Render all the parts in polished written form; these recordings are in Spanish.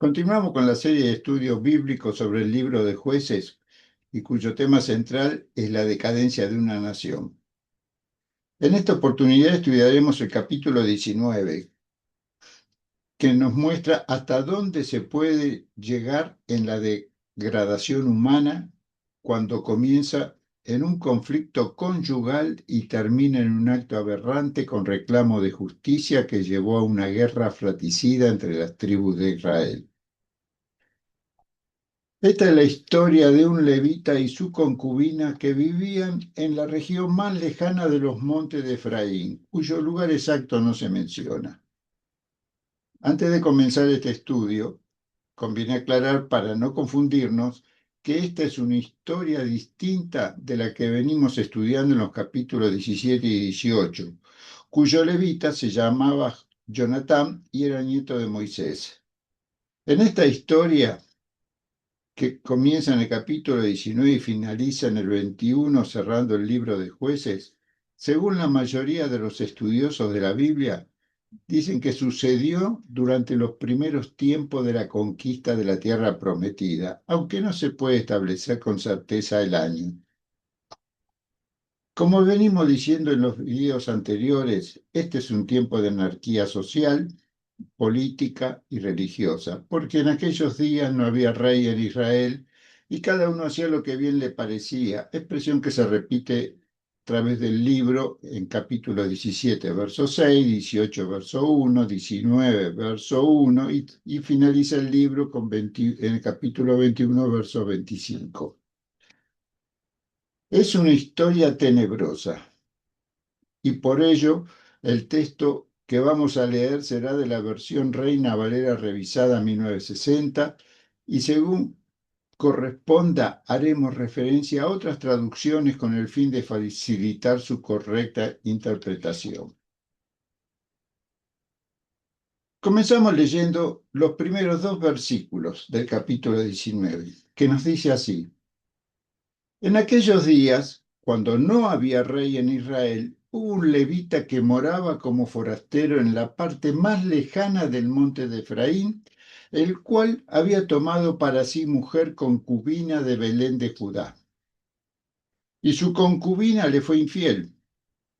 Continuamos con la serie de estudios bíblicos sobre el libro de Jueces y cuyo tema central es la decadencia de una nación. En esta oportunidad estudiaremos el capítulo 19, que nos muestra hasta dónde se puede llegar en la degradación humana cuando comienza en un conflicto conyugal y termina en un acto aberrante con reclamo de justicia que llevó a una guerra fratricida entre las tribus de Israel. Esta es la historia de un levita y su concubina que vivían en la región más lejana de los montes de Efraín, cuyo lugar exacto no se menciona. Antes de comenzar este estudio, conviene aclarar para no confundirnos que esta es una historia distinta de la que venimos estudiando en los capítulos 17 y 18, cuyo levita se llamaba Jonatán y era nieto de Moisés. En esta historia, que comienza en el capítulo 19 y finaliza en el 21, cerrando el libro de Jueces, según la mayoría de los estudiosos de la Biblia, dicen que sucedió durante los primeros tiempos de la conquista de la tierra prometida, aunque no se puede establecer con certeza el año. Como venimos diciendo en los videos anteriores, este es un tiempo de anarquía social, política y religiosa, porque en aquellos días no había rey en Israel y cada uno hacía lo que bien le parecía, expresión que se repite a través del libro en capítulo 17, verso 6, 18, verso 1, 19, verso 1 y finaliza el libro en el capítulo 21, verso 25. Es una historia tenebrosa y por ello el texto que vamos a leer será de la versión Reina Valera revisada 1960 y según corresponda haremos referencia a otras traducciones con el fin de facilitar su correcta interpretación. Comenzamos leyendo los primeros dos versículos del capítulo 19, que nos dice así: En aquellos días, cuando no había rey en Israel, hubo un levita que moraba como forastero en la parte más lejana del monte de Efraín, el cual había tomado para sí mujer concubina de Belén de Judá. Y su concubina le fue infiel,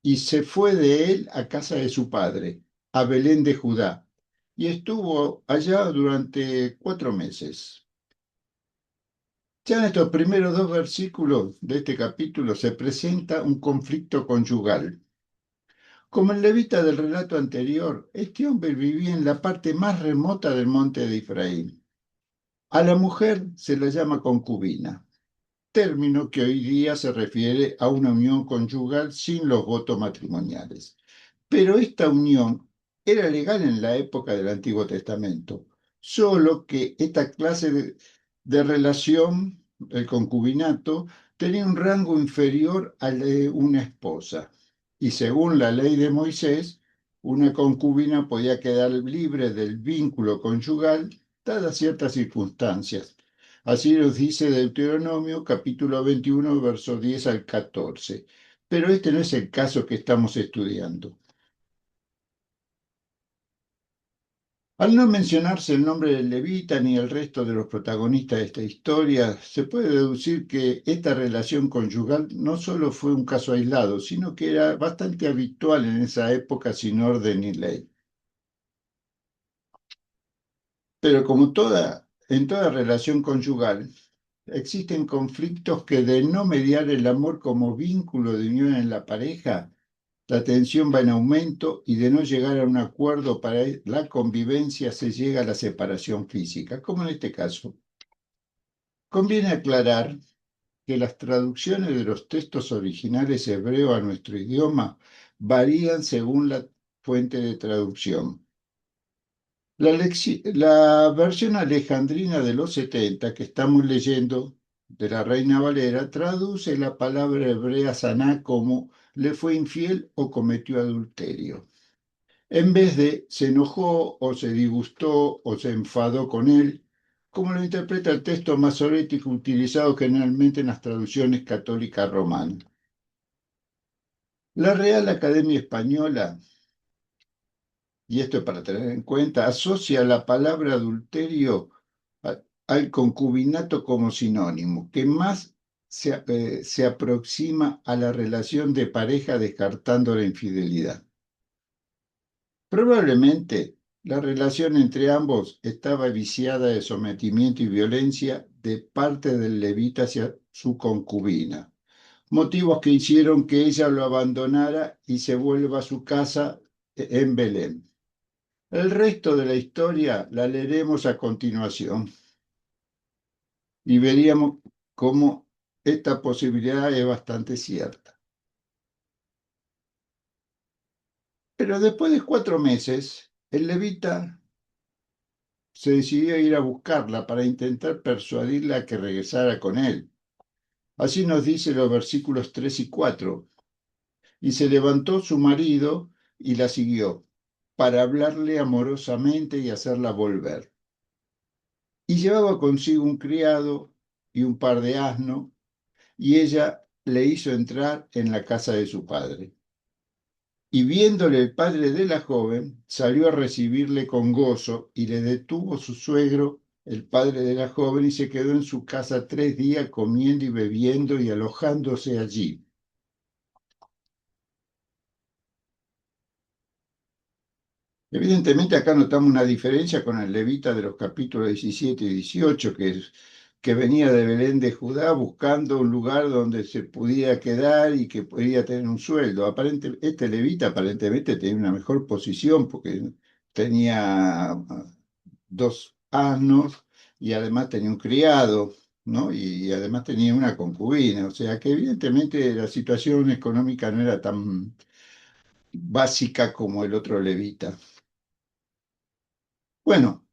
y se fue de él a casa de su padre, a Belén de Judá, y estuvo allá durante 4 meses. Ya en estos primeros dos versículos de este capítulo se presenta un conflicto conyugal. Como el levita del relato anterior, este hombre vivía en la parte más remota del monte de Efraín. A la mujer se la llama concubina, término que hoy día se refiere a una unión conyugal sin los votos matrimoniales. Pero esta unión era legal en la época del Antiguo Testamento, solo que esta clase de relación, el concubinato, tenía un rango inferior al de una esposa. Y según la ley de Moisés, una concubina podía quedar libre del vínculo conyugal dadas ciertas circunstancias. Así nos dice Deuteronomio capítulo 21, versos 10 al 14. Pero este no es el caso que estamos estudiando. Al no mencionarse el nombre del levita ni el resto de los protagonistas de esta historia, se puede deducir que esta relación conyugal no solo fue un caso aislado, sino que era bastante habitual en esa época sin orden ni ley. Pero como en toda relación conyugal, existen conflictos que de no mediar el amor como vínculo de unión en la pareja, la tensión va en aumento y de no llegar a un acuerdo para la convivencia se llega a la separación física, como en este caso. Conviene aclarar que las traducciones de los textos originales hebreo a nuestro idioma varían según la fuente de traducción. La versión alejandrina de los 70 que estamos leyendo de la Reina Valera traduce la palabra hebrea saná como le fue infiel o cometió adulterio. En vez de se enojó o se disgustó o se enfadó con él, como lo interpreta el texto masorético utilizado generalmente en las traducciones católicas romanas. La Real Academia Española, y esto es para tener en cuenta, asocia la palabra adulterio al concubinato como sinónimo, que más se aproxima a la relación de pareja descartando la infidelidad. Probablemente la relación entre ambos estaba viciada de sometimiento y violencia de parte del levita hacia su concubina, motivos que hicieron que ella lo abandonara y se vuelva a su casa en Belén. El resto de la historia la leeremos a continuación y veríamos cómo esta posibilidad es bastante cierta. Pero después de 4 meses, el levita se decidió a ir a buscarla para intentar persuadirla a que regresara con él. Así nos dice los versículos 3 y 4. Y se levantó su marido y la siguió para hablarle amorosamente y hacerla volver. Y llevaba consigo un criado y un par de asnos, y ella le hizo entrar en la casa de su padre. Y viéndole el padre de la joven, salió a recibirle con gozo, y le detuvo su suegro, el padre de la joven, y se quedó en su casa 3 días comiendo y bebiendo y alojándose allí. Evidentemente acá notamos una diferencia con el levita de los capítulos 17 y 18, que venía de Belén de Judá buscando un lugar donde se pudiera quedar y que podía tener un sueldo. Este levita aparentemente tenía una mejor posición porque tenía 2 asnos y además tenía un criado, ¿no? Y además tenía una concubina. O sea que evidentemente la situación económica no era tan básica como el otro levita. Bueno,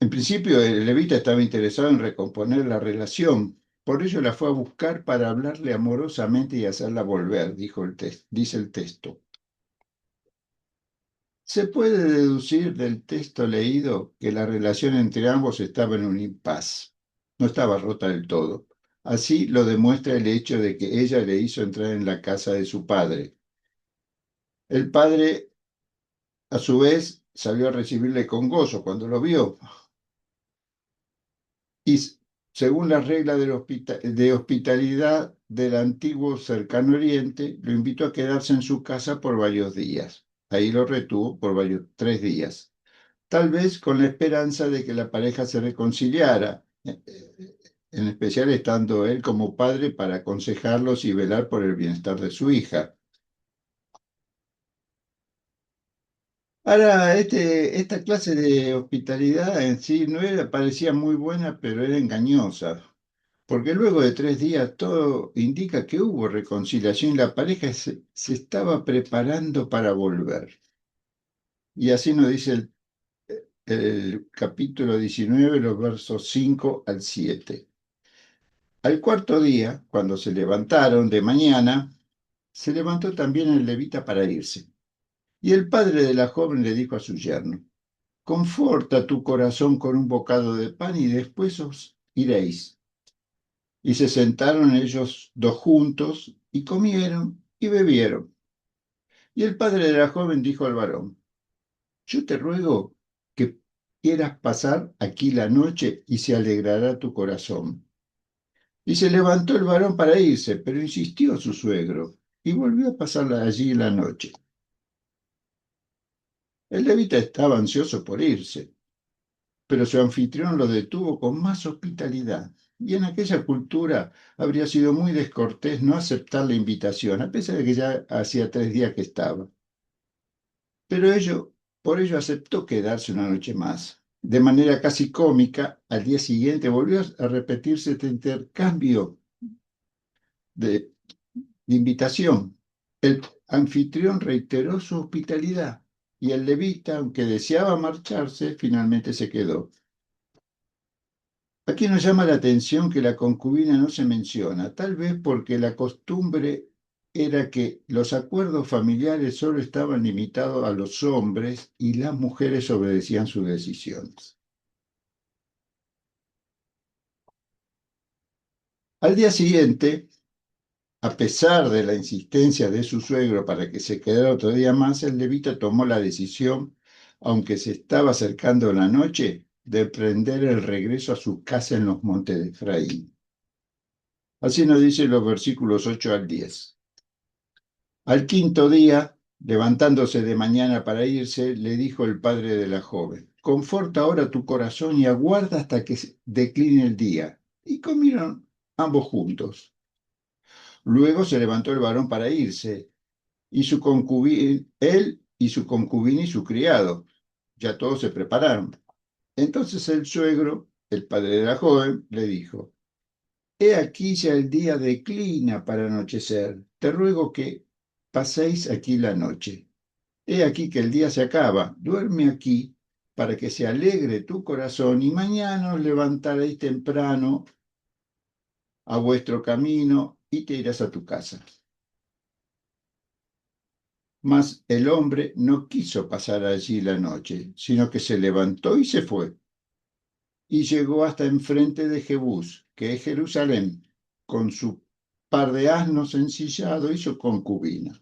en principio el levita estaba interesado en recomponer la relación, por ello la fue a buscar para hablarle amorosamente y hacerla volver, dice el texto. Se puede deducir del texto leído que la relación entre ambos estaba en un impas, no estaba rota del todo. Así lo demuestra el hecho de que ella le hizo entrar en la casa de su padre. El padre, a su vez, salió a recibirle con gozo cuando lo vio. Y según las reglas de hospitalidad del antiguo cercano Oriente, lo invitó a quedarse en su casa por varios días. Ahí lo retuvo por 3 días, tal vez con la esperanza de que la pareja se reconciliara, en especial estando él como padre para aconsejarlos y velar por el bienestar de su hija. Ahora, esta clase de hospitalidad en sí no era, parecía muy buena, pero era engañosa. Porque luego de 3 días todo indica que hubo reconciliación y la pareja se estaba preparando para volver. Y así nos dice el capítulo 19, los versos 5 al 7. Al cuarto día, cuando se levantaron de mañana, se levantó también el levita para irse. Y el padre de la joven le dijo a su yerno: Conforta tu corazón con un bocado de pan y después os iréis. Y se sentaron ellos dos juntos y comieron y bebieron. Y el padre de la joven dijo al varón: Yo te ruego que quieras pasar aquí la noche y se alegrará tu corazón. Y se levantó el varón para irse, pero insistió su suegro y volvió a pasar allí la noche. El levita estaba ansioso por irse, pero su anfitrión lo detuvo con más hospitalidad. Y en aquella cultura habría sido muy descortés no aceptar la invitación, a pesar de que ya hacía 3 días que estaba. Pero por ello aceptó quedarse una noche más. De manera casi cómica, al día siguiente volvió a repetirse este intercambio de invitación. El anfitrión reiteró su hospitalidad y el levita, aunque deseaba marcharse, finalmente se quedó. Aquí nos llama la atención que la concubina no se menciona, tal vez porque la costumbre era que los acuerdos familiares solo estaban limitados a los hombres y las mujeres obedecían sus decisiones. Al día siguiente, a pesar de la insistencia de su suegro para que se quedara otro día más, el levita tomó la decisión, aunque se estaba acercando la noche, de emprender el regreso a su casa en los montes de Efraín. Así nos dicen los versículos 8 al 10. Al quinto día, levantándose de mañana para irse, le dijo el padre de la joven: conforta ahora tu corazón y aguarda hasta que decline el día. Y comieron ambos juntos. Luego se levantó el varón para irse, y su concubina, él y su concubina y su criado. Ya todos se prepararon. Entonces el suegro, el padre de la joven, le dijo: he aquí ya el día declina para anochecer. Te ruego que paséis aquí la noche. He aquí que el día se acaba. Duerme aquí para que se alegre tu corazón y mañana os levantaréis temprano a vuestro camino y te irás a tu casa. Mas el hombre no quiso pasar allí la noche, sino que se levantó y se fue. Y llegó hasta enfrente de Jebús, que es Jerusalén, con su par de asnos ensillado y su concubina.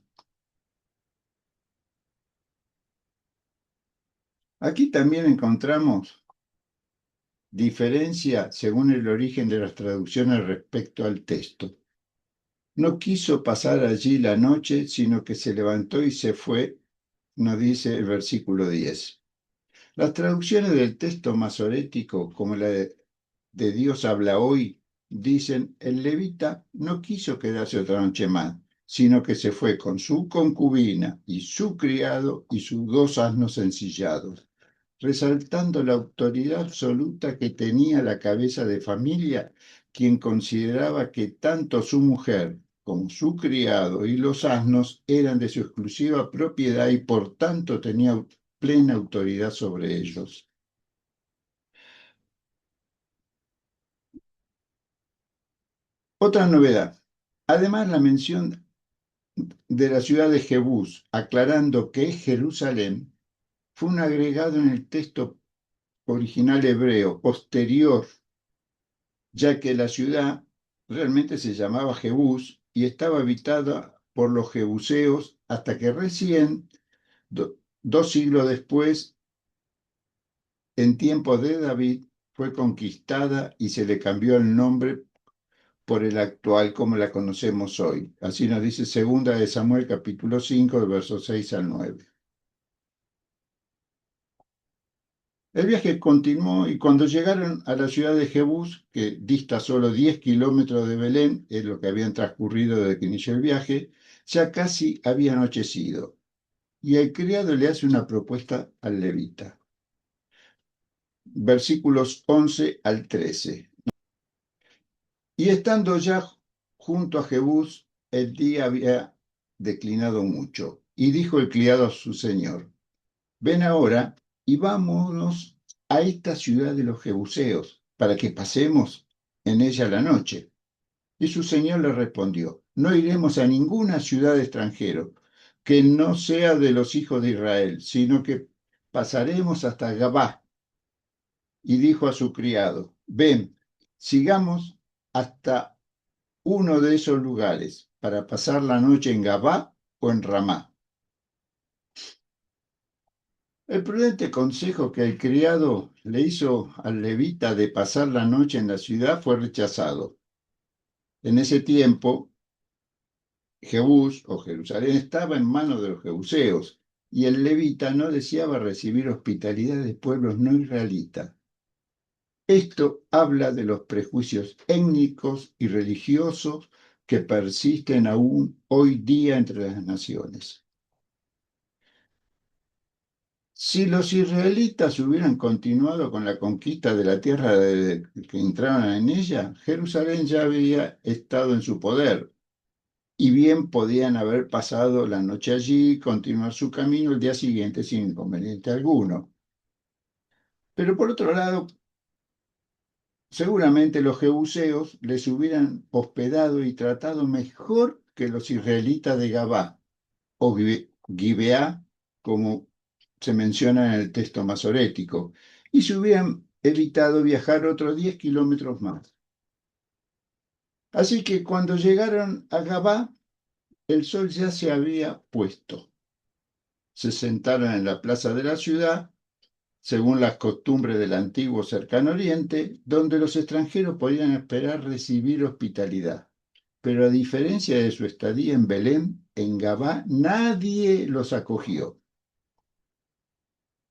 Aquí también encontramos diferencia según el origen de las traducciones respecto al texto. No quiso pasar allí la noche, sino que se levantó y se fue, nos dice el versículo 10. Las traducciones del texto masorético, como la de Dios habla hoy, dicen: el levita no quiso quedarse otra noche más, sino que se fue con su concubina y su criado y sus dos asnos ensillados, resaltando la autoridad absoluta que tenía la cabeza de familia, quien consideraba que tanto su mujer como su criado y los asnos eran de su exclusiva propiedad y por tanto tenía plena autoridad sobre ellos. Otra novedad. Además, la mención de la ciudad de Jebús, aclarando que es Jerusalén, fue un agregado en el texto original hebreo posterior, ya que la ciudad realmente se llamaba Jebús y estaba habitada por los jebuseos hasta que recién, 2 siglos después, en tiempos de David, fue conquistada y se le cambió el nombre por el actual como la conocemos hoy. Así nos dice 2 Samuel capítulo 5, de versos 6 al 9. El viaje continuó y cuando llegaron a la ciudad de Jebús, que dista solo 10 kilómetros de Belén, es lo que habían transcurrido desde que inició el viaje, ya casi había anochecido. Y el criado le hace una propuesta al levita. Versículos 11 al 13. Y estando ya junto a Jebús, el día había declinado mucho. Y dijo el criado a su señor: ven ahora y vámonos a esta ciudad de los jebuseos, para que pasemos en ella la noche. Y su señor le respondió: no iremos a ninguna ciudad extranjero que no sea de los hijos de Israel, sino que pasaremos hasta Gabá. Y dijo a su criado: ven, sigamos hasta uno de esos lugares para pasar la noche en Gabá o en Ramá. El prudente consejo que el criado le hizo al levita de pasar la noche en la ciudad fue rechazado. En ese tiempo, Jebús o Jerusalén estaba en manos de los jebuseos y el levita no deseaba recibir hospitalidad de pueblos no israelitas. Esto habla de los prejuicios étnicos y religiosos que persisten aún hoy día entre las naciones. Si los israelitas hubieran continuado con la conquista de la tierra que entraron en ella, Jerusalén ya había estado en su poder y bien podían haber pasado la noche allí y continuar su camino el día siguiente sin inconveniente alguno. Pero por otro lado, seguramente los jebuseos les hubieran hospedado y tratado mejor que los israelitas de Gabá o Gibeá, como se menciona en el texto masorético, y se hubieran evitado viajar otros 10 kilómetros más. Así que cuando llegaron a Gabá, el sol ya se había puesto. Se sentaron en la plaza de la ciudad según las costumbres del antiguo cercano oriente, donde los extranjeros podían esperar recibir hospitalidad. Pero a diferencia de su estadía en Belén, en Gabá nadie los acogió.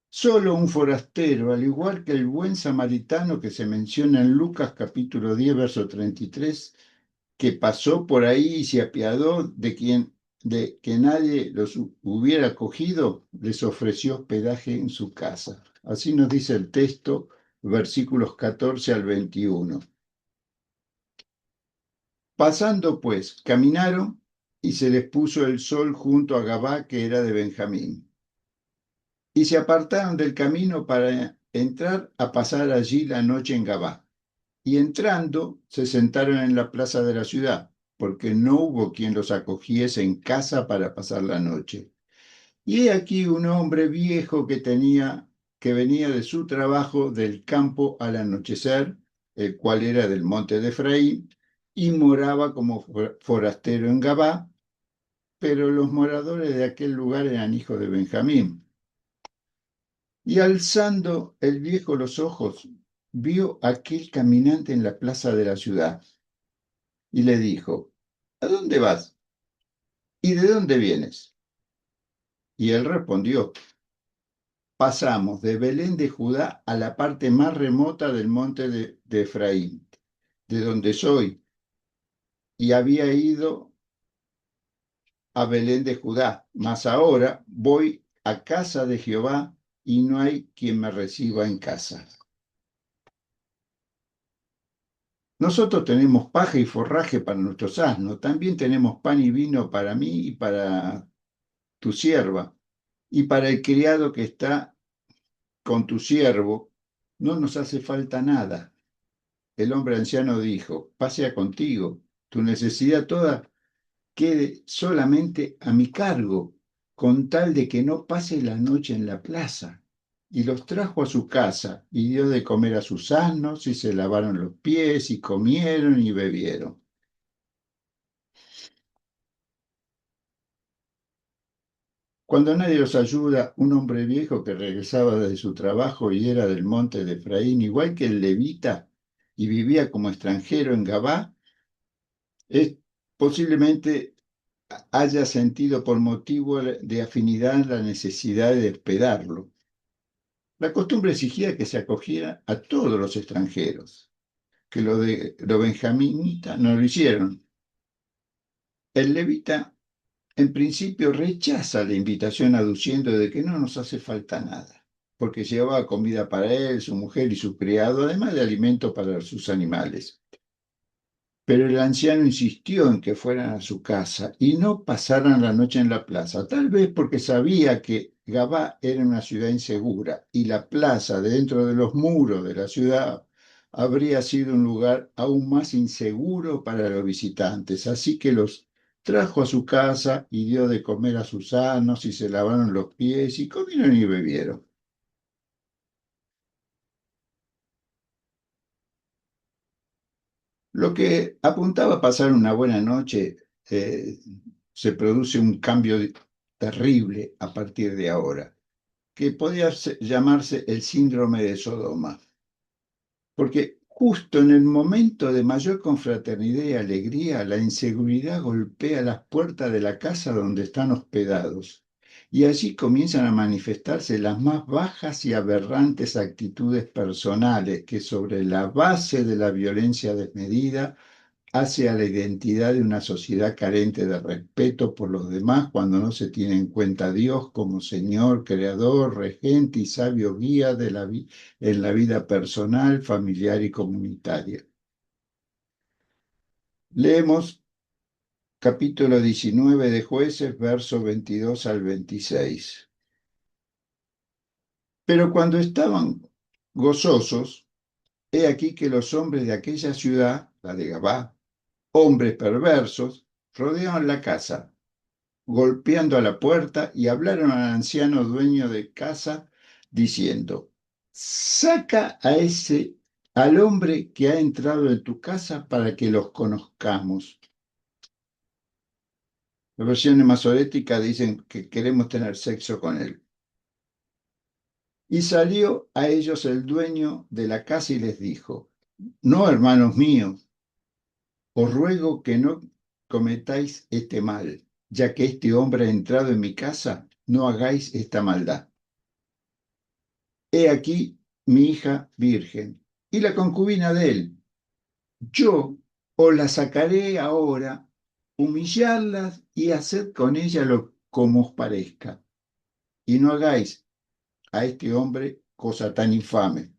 Solo un forastero, al igual que el buen samaritano que se menciona en Lucas capítulo 10, verso 33, que pasó por ahí y se apiadó de que nadie los hubiera acogido, les ofreció hospedaje en su casa. Así nos dice el texto, versículos 14 al 21. Pasando pues, caminaron y se les puso el sol junto a Gabá, que era de Benjamín. Y se apartaron del camino para entrar a pasar allí la noche en Gabá. Y entrando, se sentaron en la plaza de la ciudad, porque no hubo quien los acogiese en casa para pasar la noche. Y he aquí un hombre viejo que venía de su trabajo del campo al anochecer, el cual era del monte de Efraín, y moraba como forastero en Gabá, pero los moradores de aquel lugar eran hijos de Benjamín. Y alzando el viejo los ojos, vio aquel caminante en la plaza de la ciudad, y le dijo: ¿A dónde vas? ¿Y de dónde vienes? Y él respondió: pasamos de Belén de Judá a la parte más remota del monte de Efraín, de donde soy, y había ido a Belén de Judá, mas ahora voy a casa de Jehová y no hay quien me reciba en casa. Nosotros tenemos paja y forraje para nuestros asnos, también tenemos pan y vino para mí y para tu sierva, y para el criado que está con tu siervo, no nos hace falta nada. El hombre anciano dijo: pasea contigo, tu necesidad toda quede solamente a mi cargo, con tal de que no pase la noche en la plaza. Y los trajo a su casa, y dio de comer a sus asnos, y se lavaron los pies, y comieron y bebieron. Cuando nadie los ayuda, un hombre viejo que regresaba de su trabajo y era del monte de Efraín, igual que el levita, y vivía como extranjero en Gabá, es posiblemente haya sentido por motivo de afinidad la necesidad de hospedarlo. La costumbre exigía que se acogiera a todos los extranjeros, que los benjaminitas no lo hicieron. El levita, en principio, rechaza la invitación aduciendo de que no nos hace falta nada, porque llevaba comida para él, su mujer y su criado, además de alimento para sus animales. Pero el anciano insistió en que fueran a su casa y no pasaran la noche en la plaza, tal vez porque sabía que Gabá era una ciudad insegura y la plaza dentro de los muros de la ciudad habría sido un lugar aún más inseguro para los visitantes. Así que los trajo a su casa y dio de comer a sus asnos y se lavaron los pies y comieron y bebieron. Lo que apuntaba a pasar una buena noche, se produce un cambio terrible a partir de ahora, que podría llamarse el síndrome de Sodoma, porque justo en el momento de mayor confraternidad y alegría, la inseguridad golpea las puertas de la casa donde están hospedados, y allí comienzan a manifestarse las más bajas y aberrantes actitudes personales que, sobre la base de la violencia desmedida, hace a la identidad de una sociedad carente de respeto por los demás cuando no se tiene en cuenta a Dios como Señor, Creador, Regente y sabio guía en la vida personal, familiar y comunitaria. Leemos capítulo 19 de Jueces, versos 22 al 26. Pero cuando estaban gozosos, he aquí que los hombres de aquella ciudad, la de Gabá, hombres perversos, rodearon la casa golpeando a la puerta, y hablaron al anciano dueño de casa, diciendo: saca al hombre que ha entrado en tu casa para que los conozcamos. Las versiones masoréticas dicen que queremos tener sexo con él. Y salió a ellos el dueño de la casa y les dijo, no, hermanos míos, os ruego que no cometáis este mal, ya que este hombre ha entrado en mi casa, no hagáis esta maldad. He aquí mi hija virgen y la concubina de él. Yo os la sacaré ahora, humillarlas y haced con ella lo como os parezca. Y no hagáis a este hombre cosa tan infame.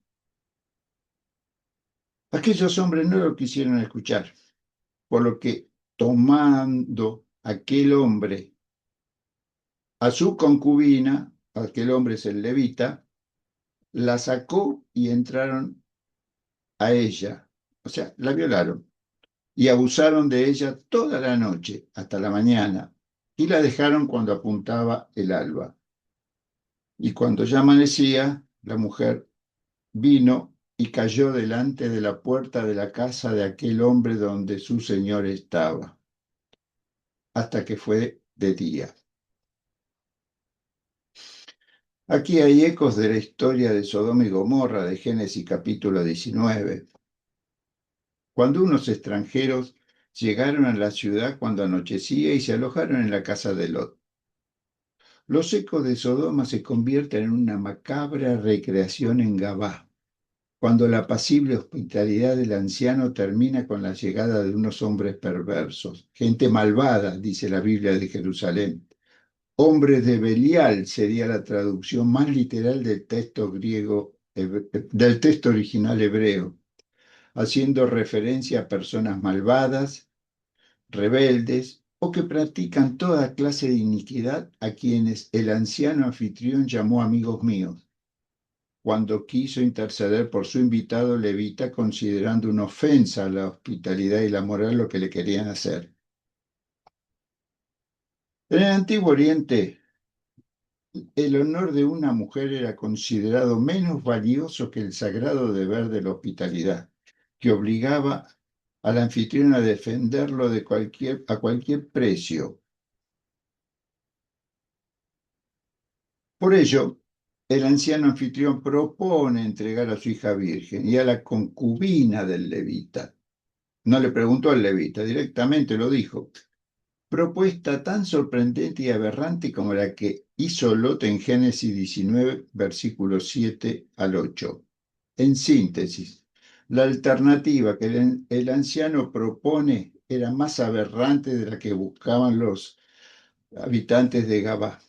Aquellos hombres no lo quisieron escuchar, por lo que tomando aquel hombre a su concubina, aquel hombre es el levita, la sacó y entraron a ella, o sea, la violaron y abusaron de ella toda la noche hasta la mañana y la dejaron cuando apuntaba el alba. Y cuando ya amanecía, la mujer vino y cayó delante de la puerta de la casa de aquel hombre donde su señor estaba, hasta que fue de día. Aquí hay ecos de la historia de Sodoma y Gomorra de Génesis capítulo 19, cuando unos extranjeros llegaron a la ciudad cuando anochecía y se alojaron en la casa de Lot. Los ecos de Sodoma se convierten en una macabra recreación en Gabá, cuando la apacible hospitalidad del anciano termina con la llegada de unos hombres perversos, gente malvada, dice la Biblia de Jerusalén. Hombres de Belial sería la traducción más literal del texto griego, del texto original hebreo, haciendo referencia a personas malvadas, rebeldes o que practican toda clase de iniquidad a quienes el anciano anfitrión llamó amigos míos, cuando quiso interceder por su invitado levita, considerando una ofensa a la hospitalidad y la moral lo que le querían hacer. En el Antiguo Oriente, el honor de una mujer era considerado menos valioso que el sagrado deber de la hospitalidad, que obligaba al anfitrión a defenderlo a cualquier precio. Por ello, el anciano anfitrión propone entregar a su hija virgen y a la concubina del levita. No le preguntó al levita, directamente lo dijo. Propuesta tan sorprendente y aberrante como la que hizo Lot en Génesis 19, versículos 7 al 8. En síntesis, la alternativa que el anciano propone era más aberrante de la que buscaban los habitantes de Gabá.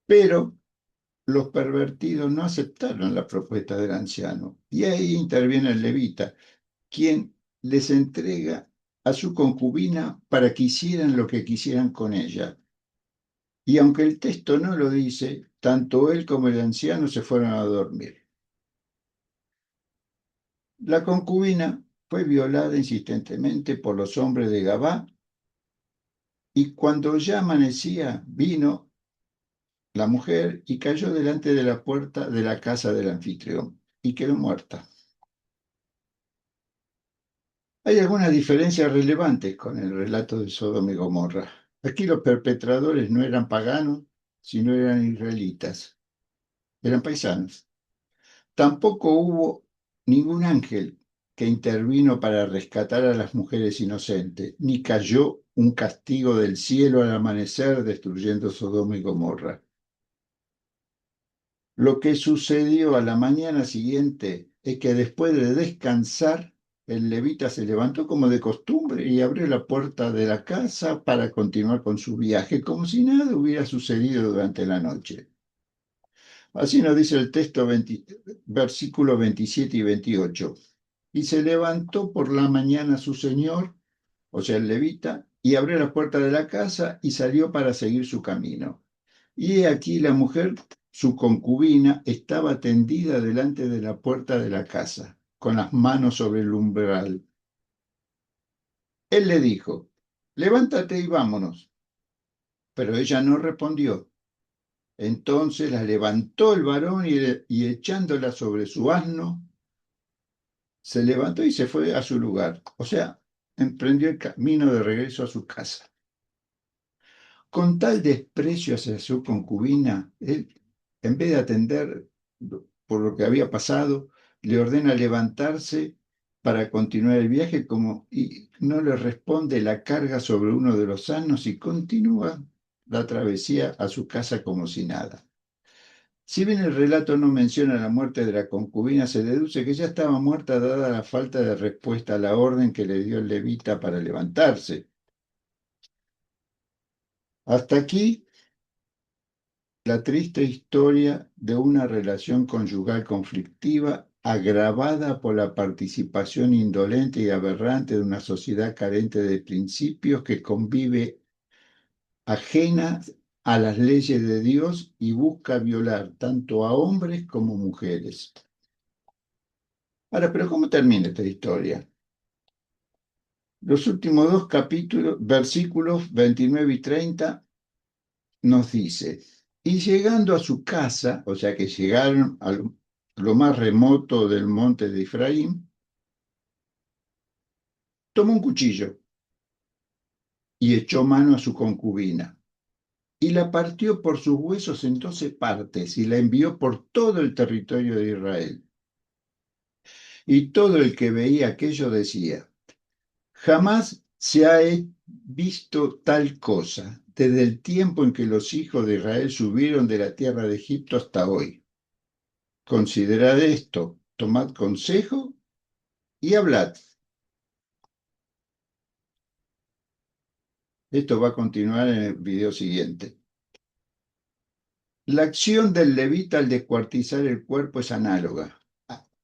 Pero los pervertidos no aceptaron la propuesta del anciano y ahí interviene el levita, quien les entrega a su concubina para que hicieran lo que quisieran con ella. Y aunque el texto no lo dice, tanto él como el anciano se fueron a dormir. La concubina fue violada insistentemente por los hombres de Gabá y cuando ya amanecía vino la mujer y cayó delante de la puerta de la casa del anfitrión y quedó muerta. Hay algunas diferencias relevantes con el relato de Sodoma y Gomorra. Aquí los perpetradores no eran paganos, sino eran israelitas, eran paisanos. Tampoco hubo ningún ángel que intervino para rescatar a las mujeres inocentes, ni cayó un castigo del cielo al amanecer destruyendo Sodoma y Gomorra. Lo que sucedió a la mañana siguiente es que después de descansar, el levita se levantó como de costumbre y abrió la puerta de la casa para continuar con su viaje, como si nada hubiera sucedido durante la noche. Así nos dice el texto versículos 27 y 28. Y se levantó por la mañana su señor, o sea, el levita, y abrió la puerta de la casa y salió para seguir su camino. Y he aquí la mujer, su concubina, estaba tendida delante de la puerta de la casa, con las manos sobre el umbral. Él le dijo, levántate y vámonos. Pero ella no respondió. Entonces la levantó el varón y echándola sobre su asno, se levantó y se fue a su lugar. O sea, emprendió el camino de regreso a su casa. Con tal desprecio hacia su concubina, él en vez de atender por lo que había pasado, le ordena levantarse para continuar el viaje y no le responde, la carga sobre uno de los asnos y continúa la travesía a su casa como si nada. Si bien el relato no menciona la muerte de la concubina, se deduce que ya estaba muerta dada la falta de respuesta a la orden que le dio el levita para levantarse. Hasta aquí la triste historia de una relación conyugal conflictiva agravada por la participación indolente y aberrante de una sociedad carente de principios que convive ajena a las leyes de Dios y busca violar tanto a hombres como mujeres. Ahora, pero ¿cómo termina esta historia? Los últimos dos capítulos, versículos 29 y 30, nos dice, y llegando a su casa, o sea que llegaron a lo más remoto del monte de Efraín, tomó un cuchillo y echó mano a su concubina, y la partió por sus huesos en 12 partes y la envió por todo el territorio de Israel. Y todo el que veía aquello decía, jamás se ha visto tal cosa desde el tiempo en que los hijos de Israel subieron de la tierra de Egipto hasta hoy. Considerad esto, tomad consejo y hablad. Esto va a continuar en el video siguiente. La acción del levita al descuartizar el cuerpo es análoga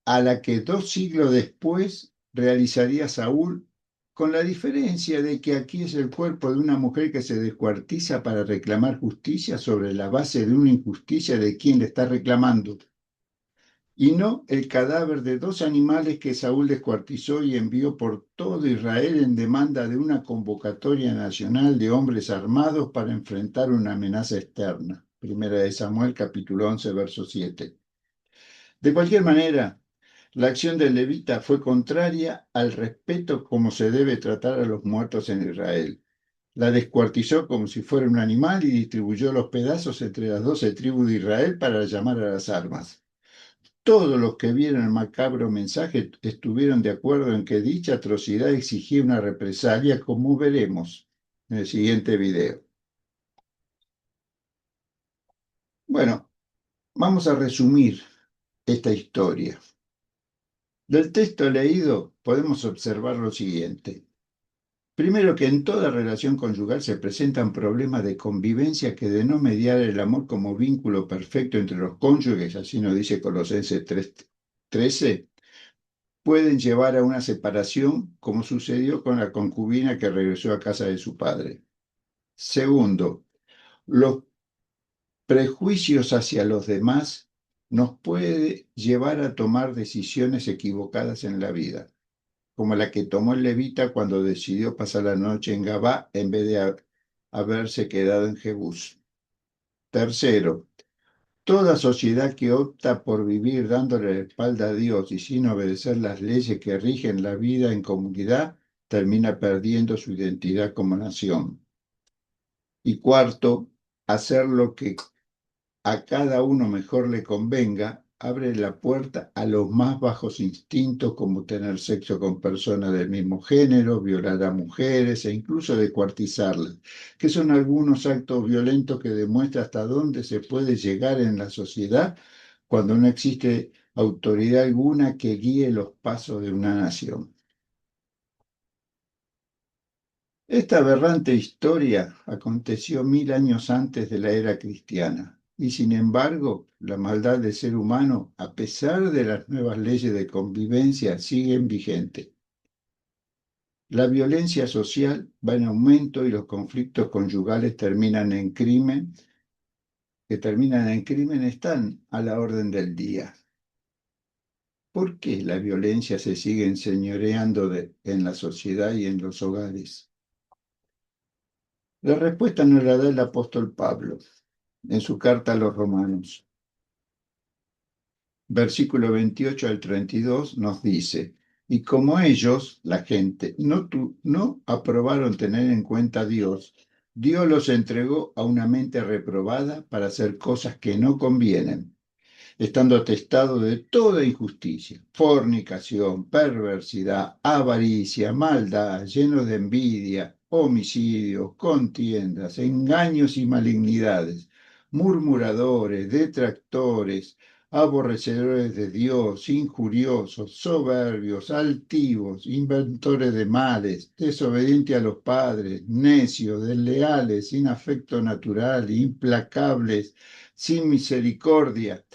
a la que 2 siglos después realizaría Saúl, con la diferencia de que aquí es el cuerpo de una mujer que se descuartiza para reclamar justicia sobre la base de una injusticia de quien le está reclamando, y no el cadáver de 2 animales que Saúl descuartizó y envió por todo Israel en demanda de una convocatoria nacional de hombres armados para enfrentar una amenaza externa. Primera de Samuel, capítulo 11, verso 7. De cualquier manera, la acción del levita fue contraria al respeto como se debe tratar a los muertos en Israel. La descuartizó como si fuera un animal y distribuyó los pedazos entre las 12 tribus de Israel para llamar a las armas. Todos los que vieron el macabro mensaje estuvieron de acuerdo en que dicha atrocidad exigía una represalia, como veremos en el siguiente video. Bueno, vamos a resumir esta historia. Del texto leído podemos observar lo siguiente. Primero, que en toda relación conyugal se presentan problemas de convivencia que de no mediar el amor como vínculo perfecto entre los cónyuges, así nos dice Colosenses 3:13, pueden llevar a una separación, como sucedió con la concubina que regresó a casa de su padre. Segundo, los prejuicios hacia los demás nos puede llevar a tomar decisiones equivocadas en la vida, como la que tomó el levita cuando decidió pasar la noche en Gabá en vez de haberse quedado en Jebús. Tercero, toda sociedad que opta por vivir dándole la espalda a Dios y sin obedecer las leyes que rigen la vida en comunidad termina perdiendo su identidad como nación. Y cuarto, hacer lo que a cada uno mejor le convenga abre la puerta a los más bajos instintos como tener sexo con personas del mismo género, violar a mujeres e incluso descuartizarlas, que son algunos actos violentos que demuestran hasta dónde se puede llegar en la sociedad cuando no existe autoridad alguna que guíe los pasos de una nación. Esta aberrante historia aconteció 1000 años antes de la era cristiana y sin embargo la maldad del ser humano, a pesar de las nuevas leyes de convivencia, siguen vigentes. La violencia social va en aumento y los conflictos conyugales que terminan en crimen están a la orden del día. ¿Por qué la violencia se sigue enseñoreando en la sociedad y en los hogares? La respuesta nos la da el apóstol Pablo en su carta a los Romanos. Versículo 28 al 32 nos dice, y como ellos, la gente, no aprobaron tener en cuenta a Dios, Dios los entregó a una mente reprobada para hacer cosas que no convienen, estando atestados de toda injusticia, fornicación, perversidad, avaricia, maldad, llenos de envidia, homicidios, contiendas, engaños y malignidades, murmuradores, detractores, aborrecedores de Dios, injuriosos, soberbios, altivos, inventores de males, desobedientes a los padres, necios, desleales, sin afecto natural, implacables, sin misericordia,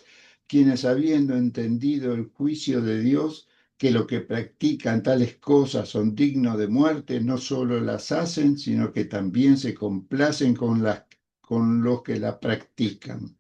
quienes habiendo entendido el juicio de Dios, que lo que practican tales cosas son dignos de muerte, no solo las hacen, sino que también se complacen con los que la practican.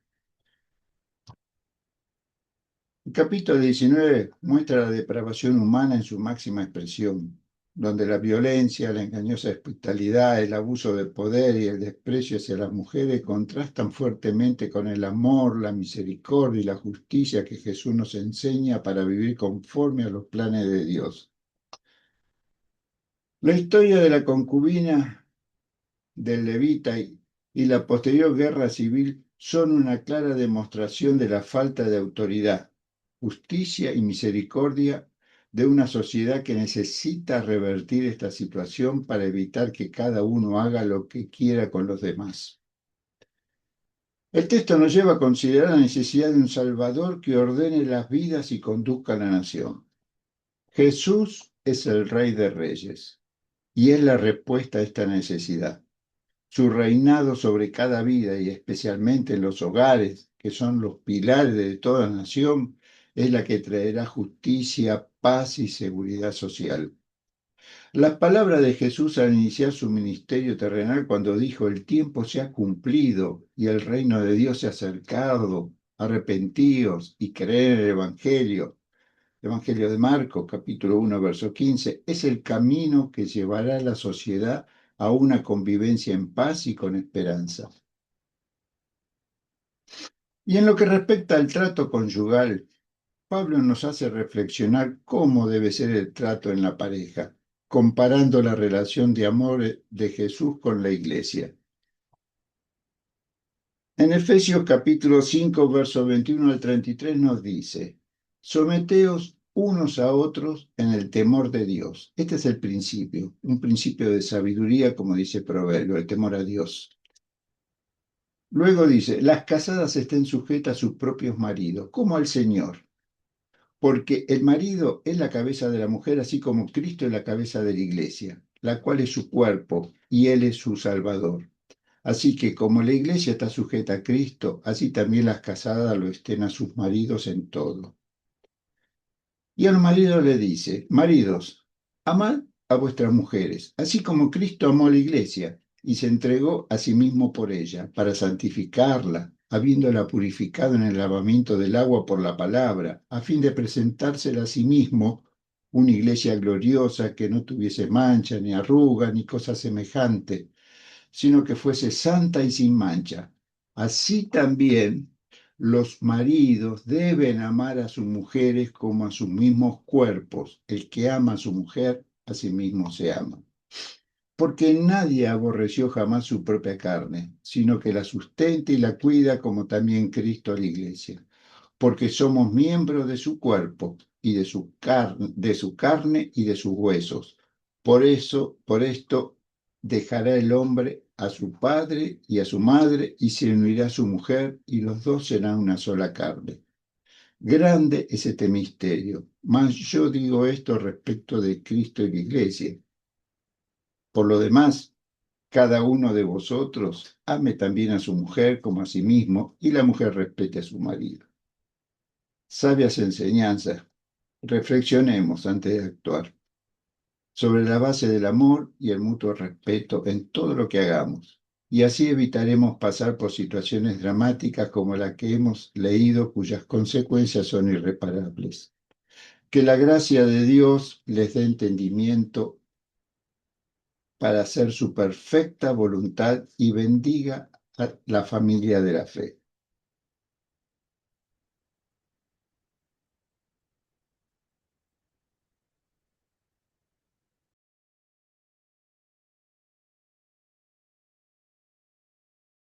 El capítulo 19 muestra la depravación humana en su máxima expresión, donde la violencia, la engañosa hospitalidad, el abuso de poder y el desprecio hacia las mujeres contrastan fuertemente con el amor, la misericordia y la justicia que Jesús nos enseña para vivir conforme a los planes de Dios. La historia de la concubina del levita y la posterior guerra civil son una clara demostración de la falta de autoridad, justicia y misericordia de una sociedad que necesita revertir esta situación para evitar que cada uno haga lo que quiera con los demás. El texto nos lleva a considerar la necesidad de un Salvador que ordene las vidas y conduzca a la nación. Jesús es el Rey de Reyes y es la respuesta a esta necesidad. Su reinado sobre cada vida y especialmente en los hogares, que son los pilares de toda nación, es la que traerá justicia, paz y seguridad social. Las palabras de Jesús al iniciar su ministerio terrenal cuando dijo: el tiempo se ha cumplido y el reino de Dios se ha acercado, arrepentíos y creed en el Evangelio de Marcos, capítulo 1, verso 15, es el camino que llevará a la sociedad a una convivencia en paz y con esperanza. Y en lo que respecta al trato conyugal, Pablo nos hace reflexionar cómo debe ser el trato en la pareja, comparando la relación de amor de Jesús con la iglesia. En Efesios capítulo 5, verso 21 al 33 nos dice: someteos unos a otros en el temor de Dios. Este es el principio, un principio de sabiduría, como dice Proverbio, el temor a Dios. Luego dice: las casadas estén sujetas a sus propios maridos, como al Señor, porque el marido es la cabeza de la mujer, así como Cristo es la cabeza de la iglesia, la cual es su cuerpo, y Él es su Salvador. Así que como la iglesia está sujeta a Cristo, así también las casadas lo estén a sus maridos en todo. Y al marido le dice: maridos, amad a vuestras mujeres, así como Cristo amó a la iglesia y se entregó a sí mismo por ella, para santificarla, habiéndola purificado en el lavamiento del agua por la palabra, a fin de presentársela a sí mismo una iglesia gloriosa, que no tuviese mancha, ni arruga, ni cosa semejante, sino que fuese santa y sin mancha. Así también los maridos deben amar a sus mujeres como a sus mismos cuerpos. El que ama a su mujer, a sí mismo se ama. Porque nadie aborreció jamás su propia carne, sino que la sustenta y la cuida, como también Cristo a la iglesia, porque somos miembros de su cuerpo y de su carne y de sus huesos. Por esto dejará el hombre a su padre y a su madre y se unirá a su mujer, y los dos serán una sola carne. Grande es este misterio, mas yo digo esto respecto de Cristo y la iglesia. Por lo demás, cada uno de vosotros ame también a su mujer como a sí mismo, y la mujer respete a su marido. Sabias enseñanzas. Reflexionemos antes de actuar sobre la base del amor y el mutuo respeto en todo lo que hagamos, y así evitaremos pasar por situaciones dramáticas como la que hemos leído, cuyas consecuencias son irreparables. Que la gracia de Dios les dé entendimiento para hacer su perfecta voluntad y bendiga a la familia de la fe.